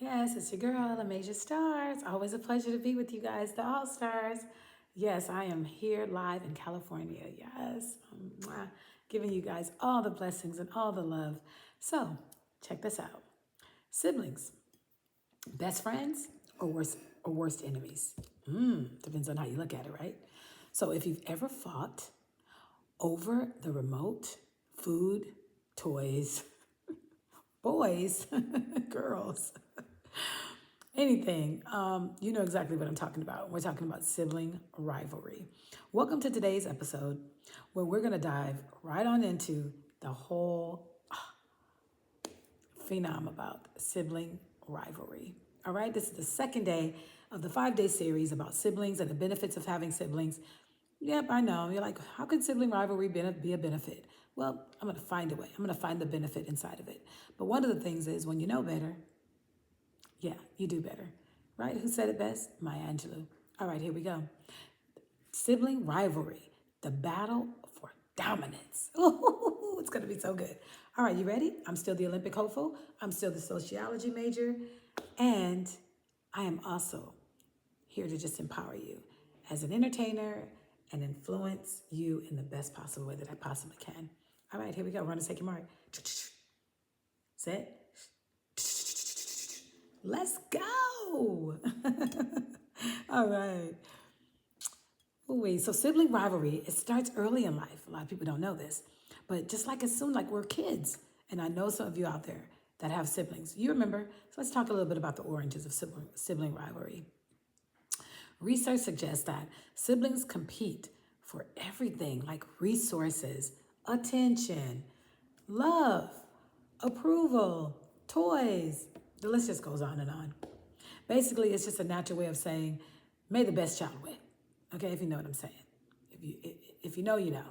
Yes, it's your girl, the Major Stars. Always a pleasure to be with you guys, the All Stars. Yes, I am here live in California. Yes, giving you guys all the blessings and all the love. So, check this out: siblings, best friends, or worst enemies. Depends on how you look at it, right? So, if you've ever fought over the remote, food, toys, boys, girls, anything, you know exactly what I'm talking about. We're talking about sibling rivalry. Welcome to today's episode where we're going to dive right on into the whole phenom about sibling rivalry. All right, this is the second day of the 5-day series about siblings and the benefits of having siblings. Yep, I know. You're like, how can sibling rivalry be a benefit? Well, I'm going to find a way. I'm going to find the benefit inside of it. But one of the things is when you know better, yeah, you do better. Right? Who said it best? Maya Angelou. All right, here we go. Sibling rivalry, the battle for dominance. Ooh, it's going to be so good. All right, you ready? I'm still the Olympic hopeful. I'm still the sociology major. And I am also here to just empower you as an entertainer and influence you in the best possible way that I possibly can. All right, here we go. Run and take your mark. Set. Let's go. All right. Ooh, so sibling rivalry, it starts early in life. A lot of people don't know this. But just like as soon like we're kids, and I know some of you out there that have siblings. You remember, so let's talk a little bit about the origins of sibling rivalry. Research suggests that siblings compete for everything like resources, attention, love, approval, toys. The list just goes on and on. Basically, it's just a natural way of saying, may the best child win. Okay, if you know what I'm saying. If you know, you know.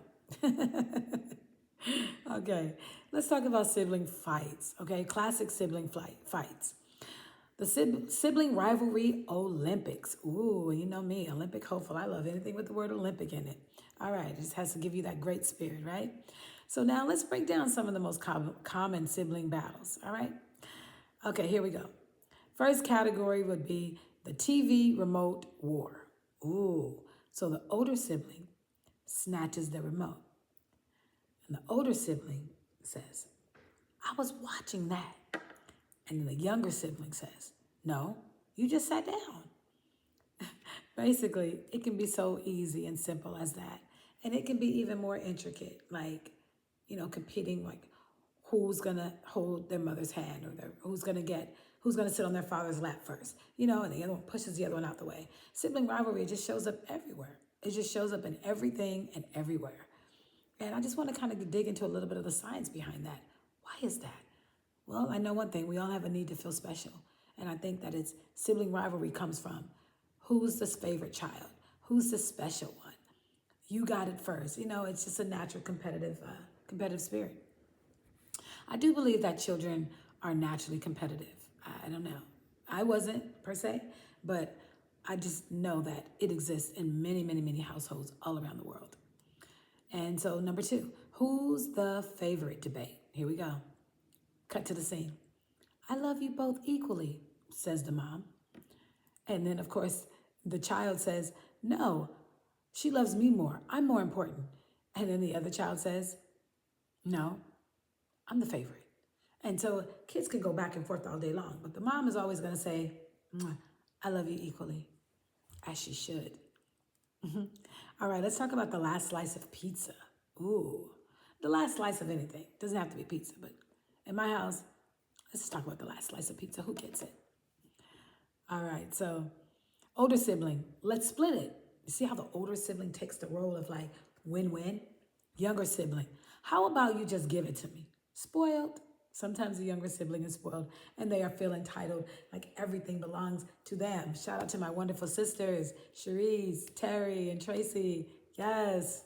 Okay, let's talk about sibling fights. Okay, classic fights. The sibling rivalry Olympics. Ooh, you know me, Olympic hopeful. I love anything with the word Olympic in it. All right, it just has to give you that great spirit, right? So now let's break down some of the most common sibling battles. All right. Okay, here we go. First category would be the TV remote war. Ooh, so the older sibling snatches the remote, and the older sibling says, I was watching that. And then the younger sibling says, no, you just sat down. Basically, it can be so easy and simple as that. And it can be even more intricate, like, competing, like who's gonna hold their mother's hand or who's gonna sit on their father's lap first, and the other one pushes the other one out the way. Sibling rivalry just shows up everywhere. It just shows up in everything and everywhere. And I just want to kind of dig into a little bit of the science behind that. Why is that? Well, I know one thing, we all have a need to feel special. And I think that it's sibling rivalry comes from who's the favorite child? Who's the special one? You got it first. It's just a natural competitive spirit. I do believe that children are naturally competitive. I don't know. I wasn't per se, but I just know that it exists in many, many, many households all around the world. And so, number two, who's the favorite debate? Here we go. Cut to the scene. I love you both equally, says the mom. And then, of course, the child says, no, she loves me more. I'm more important. And then the other child says, no, I'm the favorite. And so kids can go back and forth all day long, but the mom is always going to say, I love you equally, as she should. All right, let's talk about the last slice of pizza. Ooh, the last slice of anything. Doesn't have to be pizza, but in my house, let's just talk about the last slice of pizza. Who gets it? All right, so older sibling, let's split it. You see how the older sibling takes the role of like win-win? Younger sibling, how about you just give it to me? Spoiled. Sometimes the younger sibling is spoiled and they are feel entitled, like everything belongs to them. Shout out to my wonderful sisters, Cherise, Terry, and Tracy. Yes.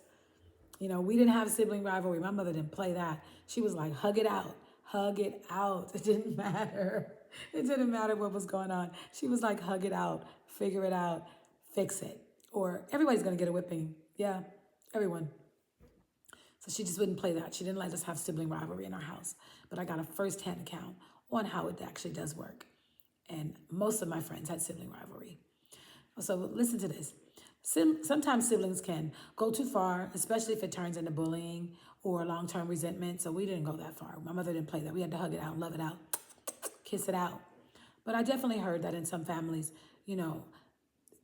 We didn't have sibling rivalry. My mother didn't play that. She was like, hug it out, hug it out. It didn't matter. It didn't matter what was going on. She was like, hug it out, figure it out, fix it. Or everybody's going to get a whipping. Yeah, everyone. So she just wouldn't play that. She didn't let us have sibling rivalry in our house. But I got a first-hand account on how it actually does work. And most of my friends had sibling rivalry. So listen to this. Sometimes siblings can go too far, especially if it turns into bullying or long-term resentment. So we didn't go that far. My mother didn't play that. We had to hug it out, love it out, kiss it out. But I definitely heard that in some families, you know,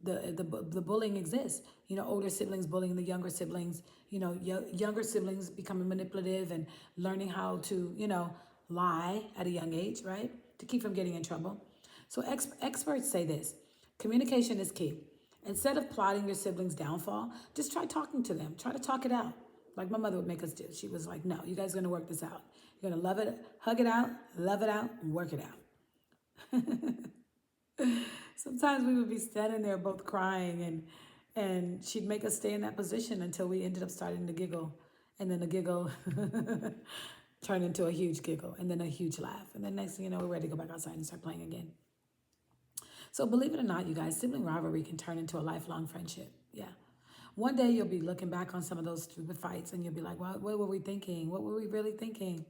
the bullying exists. You know, older siblings bullying the younger siblings. You know, younger siblings becoming manipulative and learning how to, you know, lie at a young age, right? To keep from getting in trouble. So experts say this: communication is key. Instead of plotting your siblings' downfall, just try talking to them. Try to talk it out, like my mother would make us do. She was like, "No, you guys are gonna work this out. You're gonna love it, hug it out, love it out, and work it out." Sometimes we would be standing there both crying, and she'd make us stay in that position until we ended up starting to giggle, and then the giggle turned into a huge giggle, and then a huge laugh, and then next thing you know, we're ready to go back outside and start playing again. So believe it or not, you guys, sibling rivalry can turn into a lifelong friendship. Yeah. One day you'll be looking back on some of those stupid fights and you'll be like, well, what were we thinking? What were we really thinking?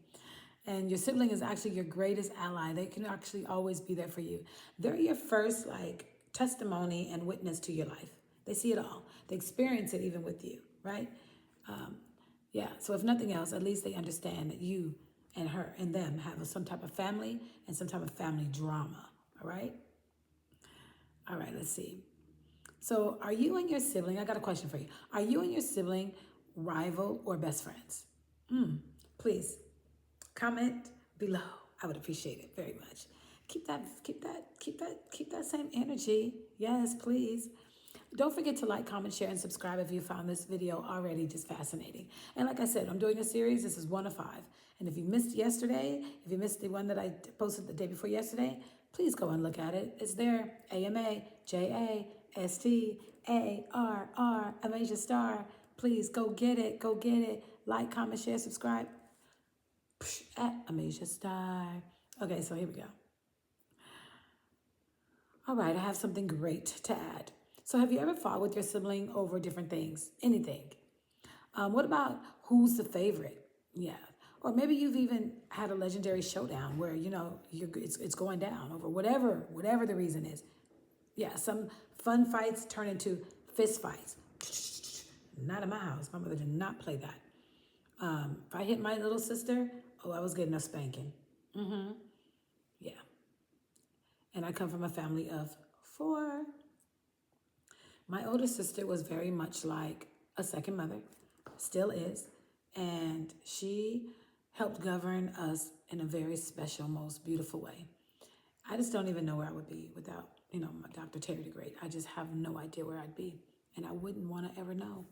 And your sibling is actually your greatest ally. They can actually always be there for you. They're your first testimony and witness to your life. They see it all. They experience it even with you, right? Yeah, so if nothing else, at least they understand that you and her and them have some type of family and some type of family drama, all right? All right, let's see. So are you and your sibling, I got a question for you. Are you and your sibling rival or best friends? Please comment below. I would appreciate it very much. Keep that same energy. Yes, please. Don't forget to like, comment, share, and subscribe if you found this video already just fascinating. And like I said, I'm doing a series. This is 1 of 5. And if you missed yesterday, if you missed the one that I posted the day before yesterday, please go and look at it. It's there. AMAJASTARR, Amasia Star. Please go get it. Go get it. Like, comment, share, subscribe. At Amasia Star. Okay, so here we go. All right, I have something great to add. So have you ever fought with your sibling over different things? Anything? What about who's the favorite? Yeah. Or maybe you've even had a legendary showdown where, you know, it's going down over whatever the reason is. Yeah, some fun fights turn into fist fights. Not in my house. My mother did not play that. If I hit my little sister, I was getting a spanking. Yeah. And I come from a family of 4. My older sister was very much like a second mother, still is, and she helped govern us in a very special, most beautiful way. I just don't even know where I would be without, you know, my Dr. Terry the Great. I just have no idea where I'd be, and I wouldn't want to ever know.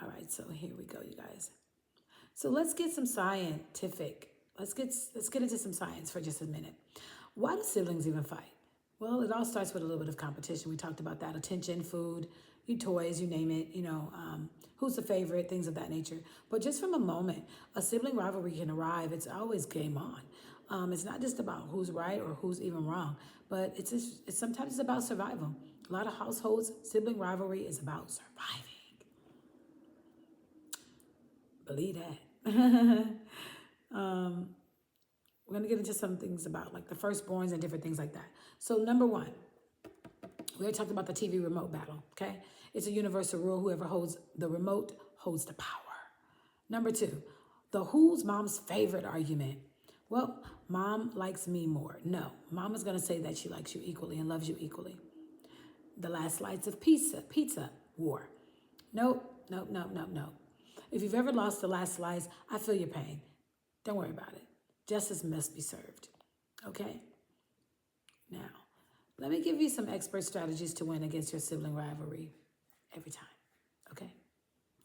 All right, so here we go, you guys. So let's get some scientific. Let's get into some science for just a minute. Why do siblings even fight? Well, it all starts with a little bit of competition. We talked about that. Attention, food, toys, you name it, who's the favorite, things of that nature. But just from a moment, a sibling rivalry can arrive. It's always game on. It's not just about who's right or who's even wrong, but it's sometimes it's about survival. A lot of households, sibling rivalry is about surviving. Believe that. We're going to get into some things about the firstborns and different things like that. So number 1, we already talked about the TV remote battle, okay? It's a universal rule. Whoever holds the remote holds the power. Number 2, the who's mom's favorite argument. Well, mom likes me more. No, mom is going to say that she likes you equally and loves you equally. The last slice of pizza war. Nope. If you've ever lost the last slice, I feel your pain. Don't worry about it. Justice must be served, okay? Now, let me give you some expert strategies to win against your sibling rivalry every time, okay?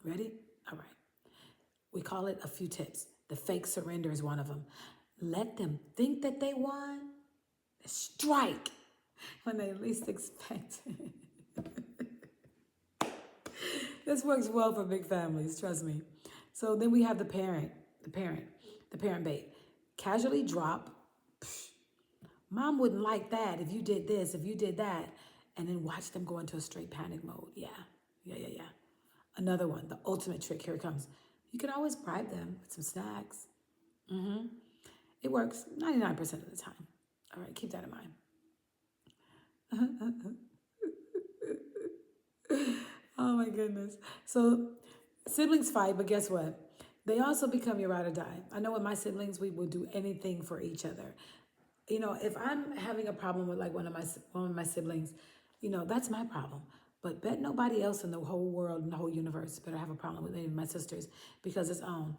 Ready? All right. We call it a few tips. The fake surrender is one of them. Let them think that they won. Strike when they least expect it. This works well for big families, trust me. So then we have the parent bait. Casually drop, mom wouldn't like that if you did this, if you did that, and then watch them go into a straight panic mode. Yeah. Another one, the ultimate trick, here it comes. You can always bribe them with some snacks. It works 99% of the time. All right, keep that in mind. Oh my goodness. So siblings fight, but guess what? They also become your ride or die. I know with my siblings, we will do anything for each other. You know, if I'm having a problem with like one of my siblings, you know, that's my problem. But bet nobody else in the whole world and the whole universe better have a problem with any of my sisters because it's on.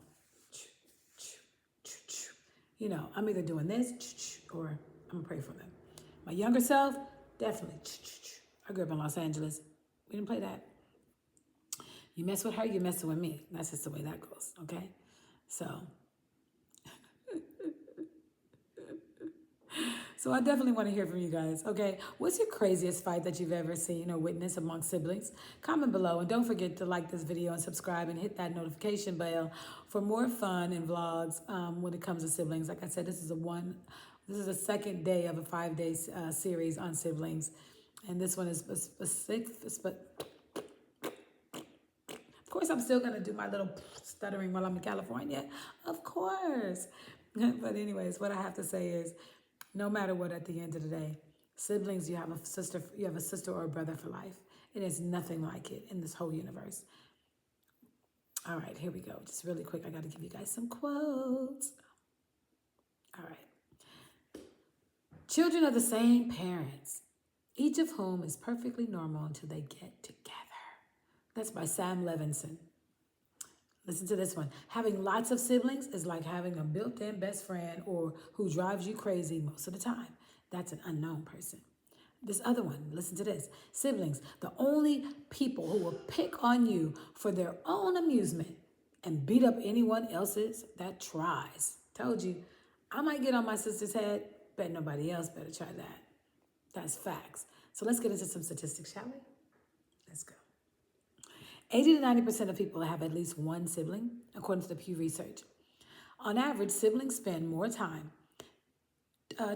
You know, I'm either doing this or I'm gonna pray for them. My younger self, definitely. I grew up in Los Angeles. We didn't play that. You mess with her, you messing with me. That's just the way that goes, okay? So, so I definitely want to hear from you guys, okay? What's your craziest fight that you've ever seen or witnessed among siblings? Comment below and don't forget to like this video and subscribe and hit that notification bell for more fun and vlogs when it comes to siblings. Like I said, this is the second day of a 5-day series on siblings, and this one is a sixth, but of course, I'm still going to do my little stuttering while I'm in California. Of course. But anyways, what I have to say is no matter what, at the end of the day, siblings, you have a sister or a brother for life. It is nothing like it in this whole universe. All right, here we go. Just really quick, I got to give you guys some quotes. All right. Children of the same parents, each of whom is perfectly normal until they get together. That's by Sam Levinson. Listen to this one. Having lots of siblings is like having a built-in best friend or who drives you crazy most of the time. That's an unknown person. This other one, listen to this. Siblings, the only people who will pick on you for their own amusement and beat up anyone else's that tries. Told you, I might get on my sister's head, bet nobody else better try that. That's facts. So let's get into some statistics, shall we? Let's go. 80 to 90% of people have at least one sibling, according to the Pew Research. On average, siblings spend more time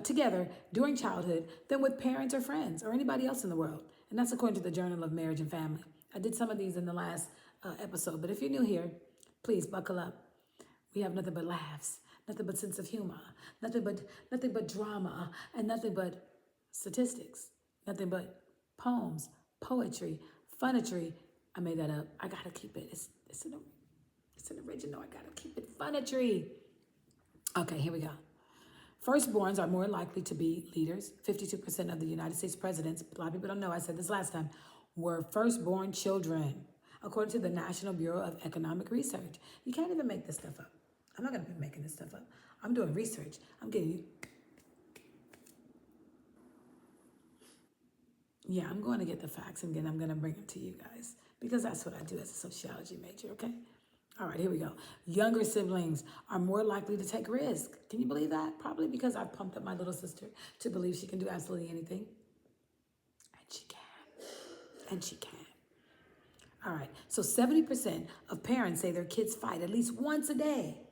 together during childhood than with parents or friends or anybody else in the world. And that's according to the Journal of Marriage and Family. I did some of these in the last episode, but if you're new here, please buckle up. We have nothing but laughs, nothing but sense of humor, nothing but drama, and nothing but statistics, nothing but poems, poetry, funetry. I made that up. I gotta keep it. It's an original. I gotta keep it funetry. Okay, here we go. Firstborns are more likely to be leaders. 52% of the United States presidents, a lot of people don't know, I said this last time, were firstborn children, according to the National Bureau of Economic Research. You can't even make this stuff up. I'm not gonna be making this stuff up. I'm doing research. I'm getting you. Yeah, I'm going to get the facts and then I'm going to bring them to you guys because that's what I do as a sociology major, okay? All right, here we go. Younger siblings are more likely to take risks. Can you believe that? Probably because I've pumped up my little sister to believe she can do absolutely anything. And she can. And she can. All right, so 70% of parents say their kids fight at least once a day.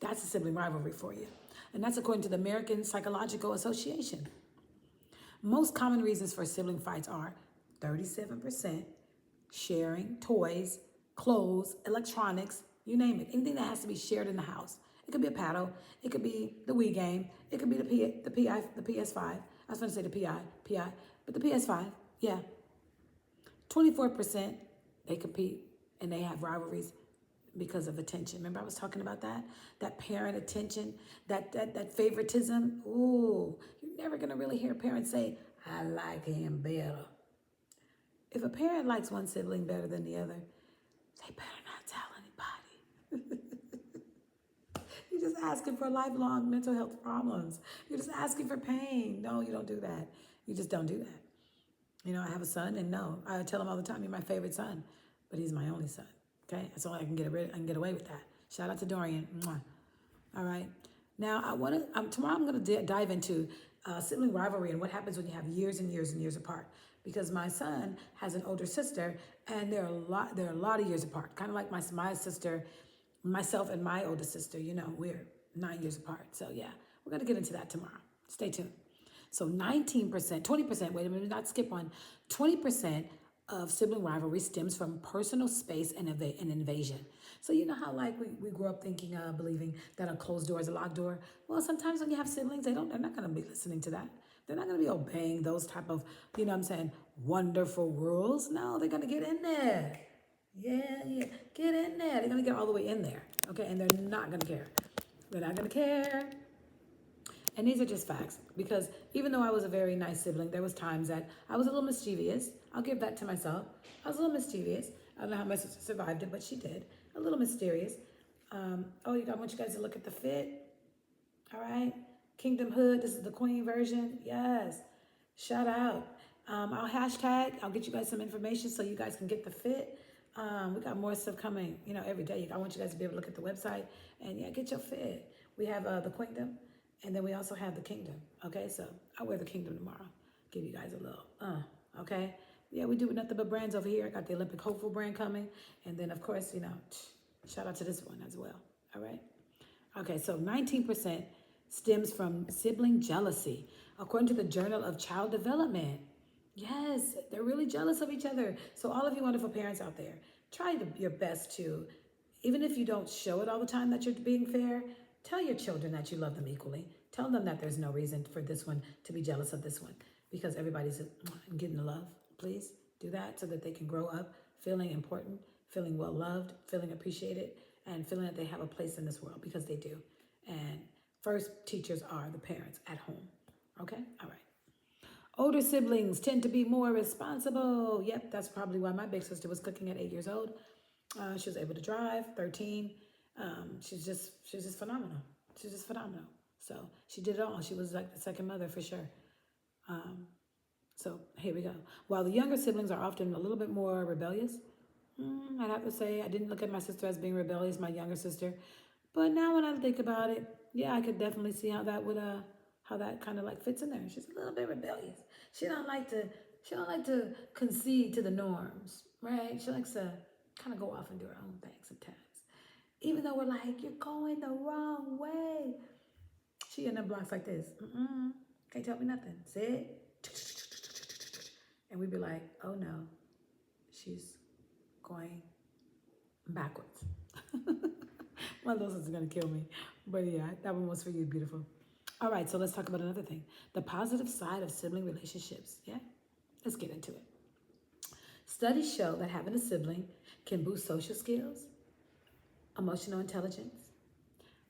That's a sibling rivalry for you. And that's according to the American Psychological Association. Most common reasons for sibling fights are 37% sharing toys, clothes, electronics, you name it. Anything that has to be shared in the house. It could be a paddle. It could be the Wii game. It could be the PS5. I was going to say the PI, but the PS5, yeah. 24%, they compete and they have rivalries because of attention. Remember I was talking about that? That parent attention, that favoritism. Ooh, you're never going to really hear parents say, I like him better. If a parent likes one sibling better than the other, they better not tell anybody. You're just asking for lifelong mental health problems. You're just asking for pain. No, you don't do that. You just don't do that. You know, I have a son, and no, I tell him all the time, you're my favorite son, but he's my only son. Okay, that's all I can get away with that. Shout out to Dorian. Mwah. All right. Now tomorrow I'm going to dive into sibling rivalry and what happens when you have years and years and years apart. Because my son has an older sister, and they're a lot of years apart. Kind of like my sister, myself and my older sister. You know, we're 9 years apart. So yeah, we're going to get into that tomorrow. Stay tuned. So 19%, 20%. Wait a minute, not skip one. 20% of sibling rivalry stems from personal space and invasion. So you know how like we grew up thinking, believing that a closed door is a locked door. Well, sometimes when you have siblings, they're not going to be listening to that. They're not going to be obeying those type of, you know what I'm saying, wonderful rules. No, they're going to get in there. Yeah, get in there. They're going to get all the way in there, okay? And they're not going to care. They're not going to care. And these are just facts, because even though I was a very nice sibling, there was times that I was a little mischievous. I'll give that to myself. I was a little mischievous. I don't know how my sister survived it, but she did. A little mysterious. I want you guys to look at the fit. All right. Kingdom Hood. This is the Queen version. Yes. Shout out. I'll hashtag. I'll get you guys some information so you guys can get the fit. We got more stuff coming, every day. I want you guys to be able to look at the website and get your fit. We have the Queendom, and then we also have the Kingdom. Okay, so I'll wear the Kingdom tomorrow. Give you guys a little, okay? Yeah, we do nothing but brands over here. I got the Olympic Hopeful brand coming. And then, of course, shout out to this one as well. All right? Okay, so 19% stems from sibling jealousy, according to the Journal of Child Development. Yes, they're really jealous of each other. So all of you wonderful parents out there, try your best to, even if you don't show it all the time that you're being fair, tell your children that you love them equally. Tell them that there's no reason for this one to be jealous of this one, because everybody's getting the love. Please do that so that they can grow up feeling important, feeling well loved, feeling appreciated, and feeling that they have a place in this world, because they do. And first teachers are the parents at home. Okay? All right. Older siblings tend to be more responsible. Yep, that's probably why my big sister was cooking at 8 years old. She was able to drive, 13. She's just phenomenal. She's just phenomenal. So she did it all. She was like the second mother for sure. So here we go. While the younger siblings are often a little bit more rebellious, I'd have to say I didn't look at my sister as being rebellious, my younger sister. But now when I think about it, yeah, I could definitely see how that would how that kind of like fits in there. She's a little bit rebellious. She don't like to concede to the norms, right? She likes to kind of go off and do her own thing sometimes. Even though we're like, you're going the wrong way. She in them blocks like this. Can't tell me nothing. See? And we'd be like, oh no, she's going backwards. My little sister's gonna kill me. But yeah, that one was for you, beautiful. All right, so let's talk about another thing. The positive side of sibling relationships. Yeah, let's get into it. Studies show that having a sibling can boost social skills, emotional intelligence,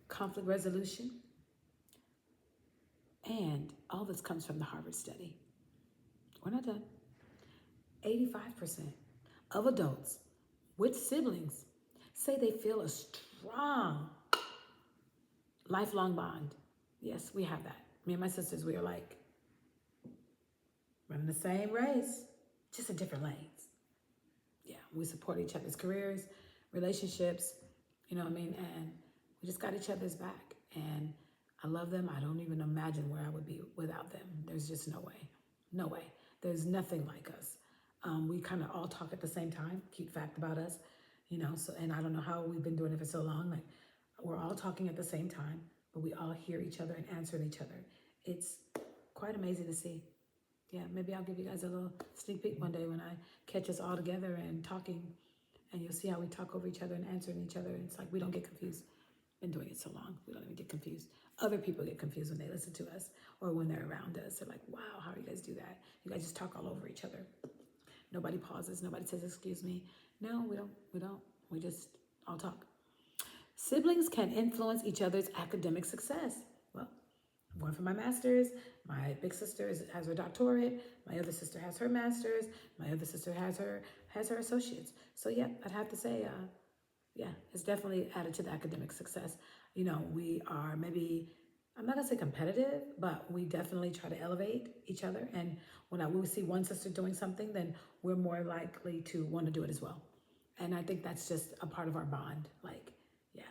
conflict resolution, and all this comes from the Harvard study. We're not done. 85% of adults with siblings say they feel a strong lifelong bond. Yes, we have that. Me and my sisters, we are like running the same race, just in different lanes. Yeah, we support each other's careers, relationships, you know what I mean? And we just got each other's back. And I love them. I don't even imagine where I would be without them. There's just no way. No way. There's nothing like us. We kind of all talk at the same time. Cute fact about us, So, and I don't know how we've been doing it for so long. Like, we're all talking at the same time, but we all hear each other and answer each other. It's quite amazing to see. Yeah, maybe I'll give you guys a little sneak peek one day when I catch us all together and talking, and you'll see how we talk over each other and answering each other. And it's like we don't get confused. Been doing it so long, we don't even get confused. Other people get confused when they listen to us or when they're around us. They're like, wow, how do you guys do that? You guys just talk all over each other. Nobody pauses. Nobody says, excuse me. No, we don't. We just all talk. Siblings can influence each other's academic success. Well, I'm going for my master's. My big sister has her doctorate. My other sister has her master's. My other sister has her associates. So yeah, I'd have to say, yeah, it's definitely added to the academic success. We are maybe, I'm not gonna say competitive, but we definitely try to elevate each other. And when we see one sister doing something, then we're more likely to want to do it as well. And I think that's just a part of our bond. Like, yeah,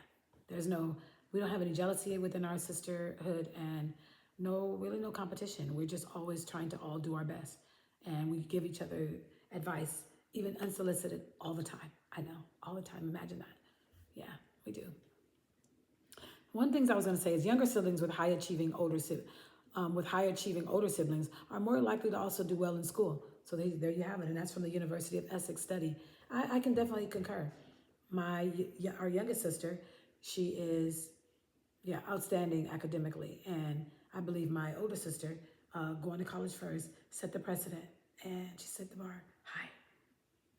we don't have any jealousy within our sisterhood, and really no competition. We're just always trying to all do our best. And we give each other advice, even unsolicited, all the time. I know, all the time. Imagine that. Yeah, we do. One thing I was going to say is younger siblings with high achieving older siblings are more likely to also do well in school. So there you have it. And that's from the University of Essex study. I can definitely concur. Our youngest sister, she is, yeah, outstanding academically. And I believe my older sister, going to college first, set the precedent. And she set the bar high.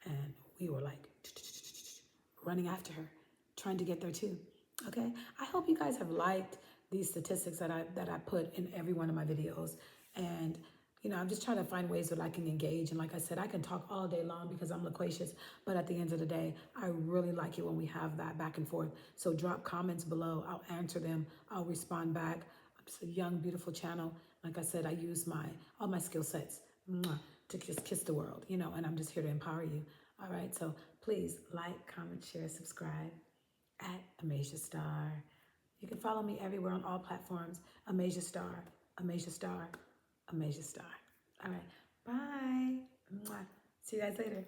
And we were like running after her, trying to get there too. Okay, I hope you guys have liked these statistics that I put in every one of my videos. And I'm just trying to find ways that I can engage. And like I said, I can talk all day long because I'm loquacious, but at the end of the day, I really like it when we have that back and forth. So drop comments below, I'll answer them, I'll respond back. It's a young, beautiful channel. Like I said, I use all my skill sets to just kiss the world, and I'm just here to empower you. All right, so please like, comment, share, subscribe at Amasia Star. You can follow me everywhere on all platforms. Amasia Star, Amasia Star, Amasia Star. All right, bye. See you guys later.